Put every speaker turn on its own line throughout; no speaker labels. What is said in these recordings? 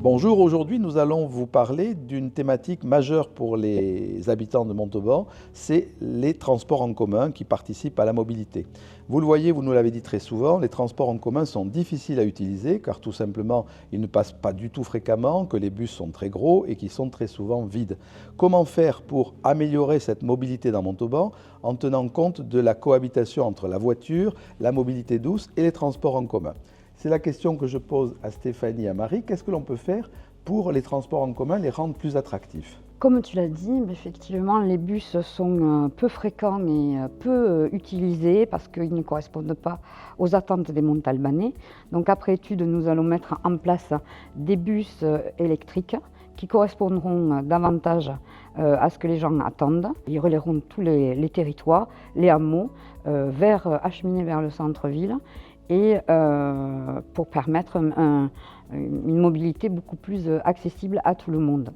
Bonjour, aujourd'hui nous allons vous parler d'une thématique majeure pour les habitants de Montauban, c'est les transports en commun qui participent à la mobilité. Vous le voyez, vous nous l'avez dit très souvent, les transports en commun sont difficiles à utiliser car tout simplement ils ne passent pas du tout fréquemment, que les bus sont très gros et qu'ils sont très souvent vides. Comment faire pour améliorer cette mobilité dans Montauban en tenant compte de la cohabitation entre la voiture, la mobilité douce et les transports en commun? C'est la question que je pose à Stéphanie et à Marie. Qu'est-ce que l'on peut faire pour les transports en commun, les rendre plus attractifs?
Comme tu l'as dit, effectivement, les bus sont peu fréquents et peu utilisés parce qu'ils ne correspondent pas aux attentes des Montalbanais. Donc après étude, nous allons mettre en place des bus électriques qui correspondront davantage à ce que les gens attendent. Ils relayeront tous les territoires, les hameaux, acheminés vers le centre-ville et pour permettre une mobilité beaucoup plus accessible à tout le monde.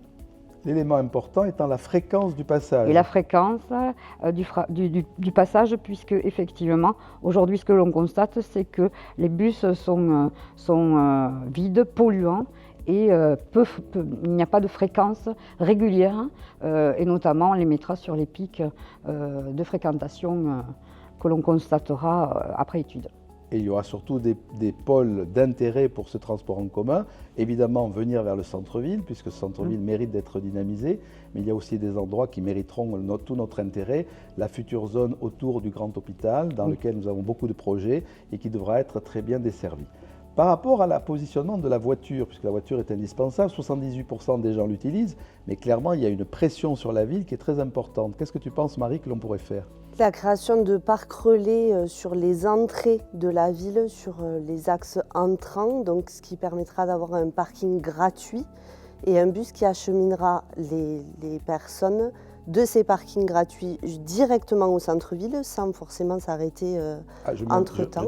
L'élément important étant la fréquence du passage.
Et la fréquence du passage, puisque effectivement, aujourd'hui, ce que l'on constate, c'est que les bus sont vides, polluants, et il n'y a pas de fréquence régulière, et notamment on les mettra sur les pics de fréquentation que l'on constatera après étude.
Et il y aura surtout des pôles d'intérêt pour ce transport en commun. Évidemment, venir vers le centre-ville, puisque ce centre-ville mérite d'être dynamisé, mais il y a aussi des endroits qui mériteront tout notre intérêt. La future zone autour du grand hôpital, dans lequel nous avons beaucoup de projets et qui devra être très bien desservie. Par rapport à la positionnement de la voiture, puisque la voiture est indispensable, 78% des gens l'utilisent, mais clairement, il y a une pression sur la ville qui est très importante. Qu'est-ce que tu penses, Marie, que l'on pourrait faire?
La création de parcs relais sur les entrées de la ville, sur les axes entrants, donc ce qui permettra d'avoir un parking gratuit et un bus qui acheminera les personnes de ces parkings gratuits directement au centre-ville sans forcément s'arrêter entre-temps,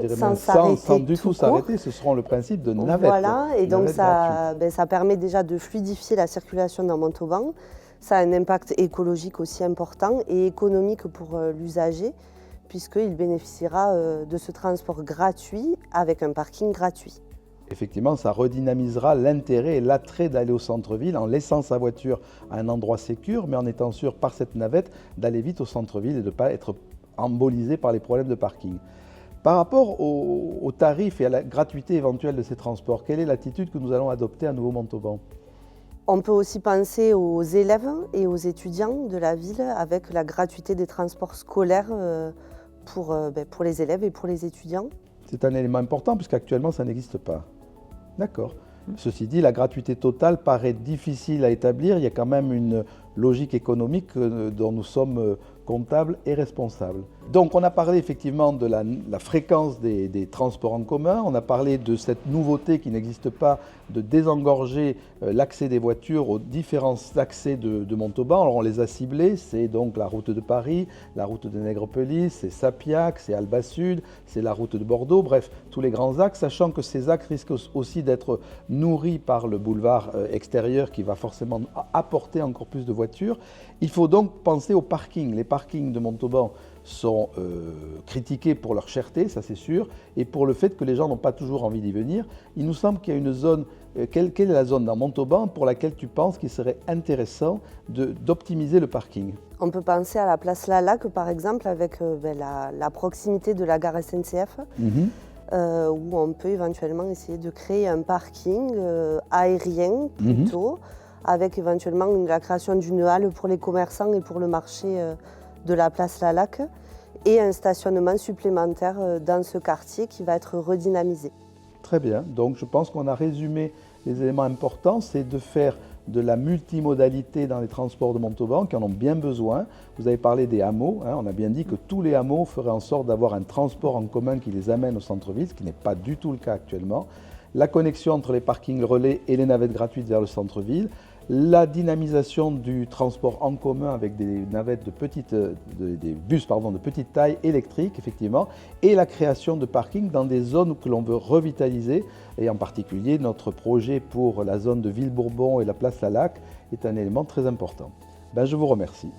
sans du tout s'arrêter, ce sera le principe de navette.
Voilà, et donc ça permet déjà de fluidifier la circulation dans Montauban. Ça a un impact écologique aussi important et économique pour l'usager, puisqu'il bénéficiera de ce transport gratuit avec un parking gratuit.
Effectivement, ça redynamisera l'intérêt et l'attrait d'aller au centre-ville en laissant sa voiture à un endroit sécur, mais en étant sûr par cette navette d'aller vite au centre-ville et de ne pas être embolisé par les problèmes de parking. Par rapport aux tarifs et à la gratuité éventuelle de ces transports, quelle est l'attitude que nous allons adopter à Nouveau-Montauban?
On peut aussi penser aux élèves et aux étudiants de la ville avec la gratuité des transports scolaires pour les élèves et pour les étudiants.
C'est un élément important puisqu'actuellement ça n'existe pas. D'accord. Ceci dit, la gratuité totale paraît difficile à établir. Il y a quand même une logique économique dont nous sommes comptables et responsables. Donc on a parlé effectivement de la fréquence des transports en commun, on a parlé de cette nouveauté qui n'existe pas de désengorger l'accès des voitures aux différents accès de Montauban. Alors on les a ciblés, c'est donc la route de Paris, la route de Nègrepelisse, c'est Sapiac, c'est Alba Sud, c'est la route de Bordeaux, bref, tous les grands axes, sachant que ces axes risquent aussi d'être nourris par le boulevard extérieur qui va forcément apporter encore plus de voitures. Il faut donc penser au parking. Les parkings de Montauban sont critiqués pour leur cherté, ça c'est sûr, et pour le fait que les gens n'ont pas toujours envie d'y venir. Il nous semble qu'il y a une zone, quelle est la zone dans Montauban pour laquelle tu penses qu'il serait intéressant d'optimiser le parking?
On peut penser à la place Lalac par exemple avec la proximité de la gare SNCF. Où on peut éventuellement essayer de créer un parking aérien plutôt, avec éventuellement la création d'une halle pour les commerçants et pour le marché de la place Lalac, et un stationnement supplémentaire dans ce quartier qui va être redynamisé.
Très bien, donc je pense qu'on a résumé les éléments importants, c'est de faire de la multimodalité dans les transports de Montauban, qui en ont bien besoin. Vous avez parlé des hameaux, on a bien dit que tous les hameaux feraient en sorte d'avoir un transport en commun qui les amène au centre-ville, ce qui n'est pas du tout le cas actuellement. La connexion entre les parkings relais et les navettes gratuites vers le centre-ville, la dynamisation du transport en commun avec des navettes des bus de petite taille électrique, effectivement, et la création de parkings dans des zones que l'on veut revitaliser, et en particulier notre projet pour la zone de Ville-Bourbon et la place Lalac est un élément très important. Je vous remercie.